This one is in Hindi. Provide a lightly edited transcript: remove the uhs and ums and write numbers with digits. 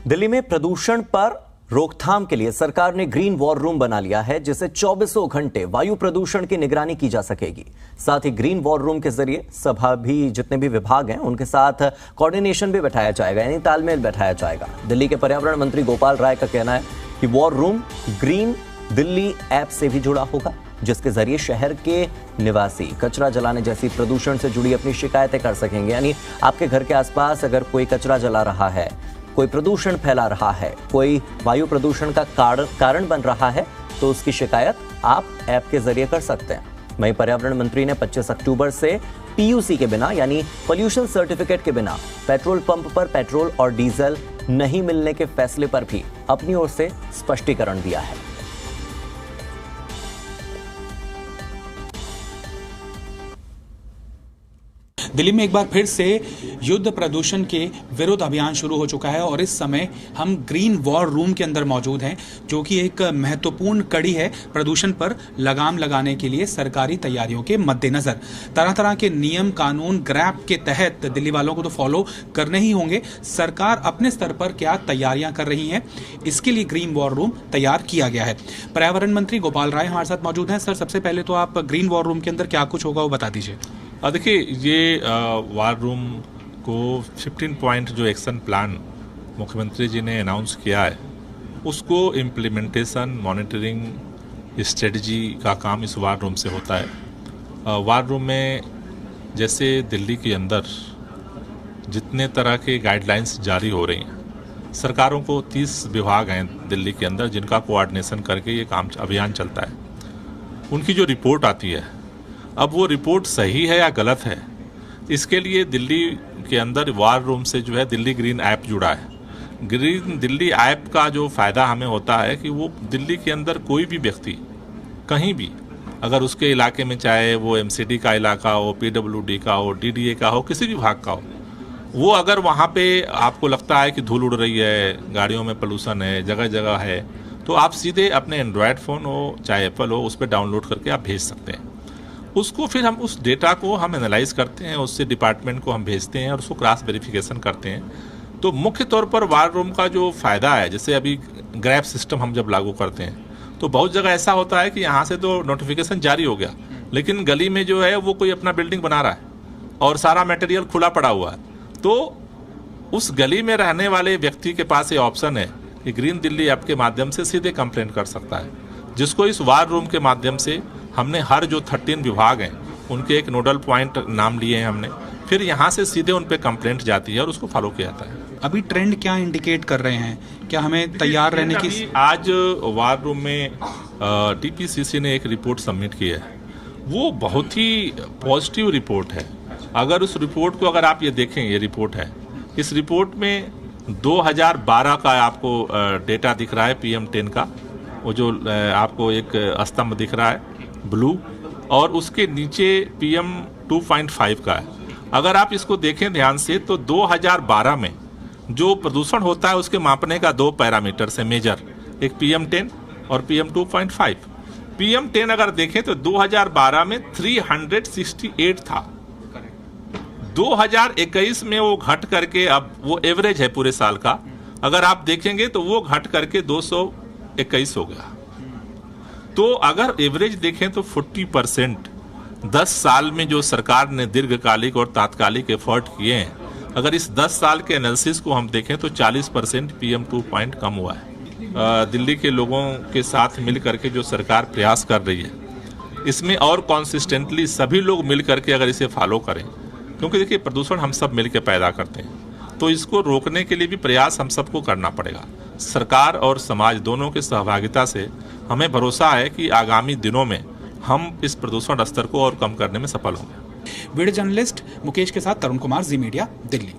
दिल्ली में प्रदूषण पर रोकथाम के लिए सरकार ने ग्रीन वॉर रूम बना लिया है, जिससे 24 घंटे वायु प्रदूषण की निगरानी की जा सकेगी। साथ ही ग्रीन वॉर रूम के जरिए सभी जितने भी विभाग हैं उनके साथ कोऑर्डिनेशन भी बैठाया जाएगा, यानी तालमेल बैठाया जाएगा। दिल्ली के पर्यावरण मंत्री गोपाल राय का कहना है कि war room green Delhi app से भी जुड़ा होगा, जिसके जरिए शहर के निवासी कचरा जलाने जैसी प्रदूषण से जुड़ी अपनी शिकायतें कर सकेंगे। यानी आपके घर के आसपास अगर कोई कचरा जला रहा है, कोई प्रदूषण फैला रहा है, कोई वायु प्रदूषण का कारण बन रहा है, तो उसकी शिकायत आप ऐप के जरिए कर सकते हैं। वहीं पर्यावरण मंत्री ने 25 अक्टूबर से पीयूसी के बिना, यानी पोल्यूशन सर्टिफिकेट के बिना पेट्रोल पंप पर पेट्रोल और डीजल नहीं मिलने के फैसले पर भी अपनी ओर से स्पष्टीकरण दिया है। दिल्ली में एक बार फिर से युद्ध प्रदूषण के विरुद्ध अभियान शुरू हो चुका है और इस समय हम ग्रीन वॉर रूम के अंदर मौजूद हैं, जो कि एक महत्वपूर्ण कड़ी है प्रदूषण पर लगाम लगाने के लिए सरकारी तैयारियों के मद्देनजर। तरह तरह के नियम कानून ग्रैप के तहत दिल्ली वालों को तो फॉलो करने ही होंगे। सरकार अपने स्तर पर क्या तैयारियां कर रही है, इसके लिए ग्रीन वॉर रूम तैयार किया गया है। पर्यावरण मंत्री गोपाल राय हमारे साथ मौजूद हैं। सर, सबसे पहले तो आप ग्रीन वॉर रूम के अंदर क्या कुछ होगा वो बता दीजिए। देखिए, ये वार रूम को 15 पॉइंट जो एक्शन प्लान मुख्यमंत्री जी ने अनाउंस किया है, उसको इम्प्लीमेंटेशन, मॉनिटरिंग, स्ट्रेटजी का काम इस वार रूम से होता है। वार रूम में जैसे दिल्ली के अंदर जितने तरह के गाइडलाइंस जारी हो रही हैं, सरकारों को 30 विभाग हैं दिल्ली के अंदर जिनका कोऑर्डिनेशन करके ये काम अभियान चलता है। उनकी जो रिपोर्ट आती है, अब वो रिपोर्ट सही है या गलत है, इसके लिए दिल्ली के अंदर वार रूम से जो है दिल्ली ग्रीन ऐप जुड़ा है। ग्रीन दिल्ली ऐप का जो फ़ायदा हमें होता है कि वो दिल्ली के अंदर कोई भी व्यक्ति कहीं भी, अगर उसके इलाके में चाहे वो एमसीडी का इलाका हो, पीडब्ल्यूडी का हो, डीडीए का हो, किसी भी भाग का हो, वो अगर वहाँ पे आपको लगता है कि धूल उड़ रही है, गाड़ियों में पोल्यूशन है, जगह जगह है, तो आप सीधे अपने एंड्रॉयड फ़ोन हो चाहे एप्पल हो, उस पर डाउनलोड करके आप भेज सकते हैं। उसको फिर हम उस डेटा को हम एनालाइज करते हैं, उससे डिपार्टमेंट को हम भेजते हैं और उसको क्रॉस वेरिफिकेशन करते हैं। तो मुख्य तौर पर वार रूम का जो फ़ायदा है, जैसे अभी ग्रैप सिस्टम हम जब लागू करते हैं तो बहुत जगह ऐसा होता है कि यहाँ से तो नोटिफिकेशन जारी हो गया, लेकिन गली में जो है वो कोई अपना बिल्डिंग बना रहा है और सारा मटेरियल खुला पड़ा हुआ है, तो उस गली में रहने वाले व्यक्ति के पास ये ऑप्शन है कि ग्रीन दिल्ली ऐप के माध्यम से सीधे कंप्लेंट कर सकता है, जिसको इस वार रूम के माध्यम से हमने हर जो 13 विभाग हैं उनके एक नोडल पॉइंट नाम लिए हैं हमने, फिर यहाँ से सीधे उन पे कंप्लेंट जाती है और उसको फॉलो किया जाता है। अभी ट्रेंड क्या इंडिकेट कर रहे हैं, क्या हमें तैयार रहने की? आज वार रूम में टीपीसीसी ने एक रिपोर्ट सबमिट की है, वो बहुत ही पॉजिटिव रिपोर्ट है। अगर उस रिपोर्ट को अगर आप ये देखें, ये रिपोर्ट है, इस रिपोर्ट में 2012 का आपको डेटा दिख रहा है, PM10 का, वो जो आपको एक स्तंभ दिख रहा है ब्लू, और उसके नीचे PM2.5 का है। अगर आप इसको देखें ध्यान से तो 2012 में जो प्रदूषण होता है उसके मापने का 2 पैरामीटर से मेजर, एक PM10 और PM2.5। PM10 अगर देखें तो 2012 में 368 था, 2021 में वो घट करके, अब वो एवरेज है पूरे साल का, अगर आप देखेंगे तो वो घट करके 221 हो गया। तो अगर एवरेज देखें तो 40% 10 साल में जो सरकार ने दीर्घकालिक और तात्कालिक एफर्ट किए हैं, अगर इस 10 साल के एनालिसिस को हम देखें तो 40% PM2 पॉइंट कम हुआ है। दिल्ली के लोगों के साथ मिल करके जो सरकार प्रयास कर रही है, इसमें और कॉन्सिस्टेंटली सभी लोग मिल करके अगर इसे फॉलो करें, क्योंकि देखिए प्रदूषण हम सब मिल के पैदा करते हैं, तो इसको रोकने के लिए भी प्रयास हम सबको करना पड़ेगा। सरकार और समाज दोनों की सहभागिता से हमें भरोसा है कि आगामी दिनों में हम इस प्रदूषण स्तर को और कम करने में सफल होंगे। वीडियो जर्नलिस्ट मुकेश के साथ तरुण कुमार, जी मीडिया, दिल्ली।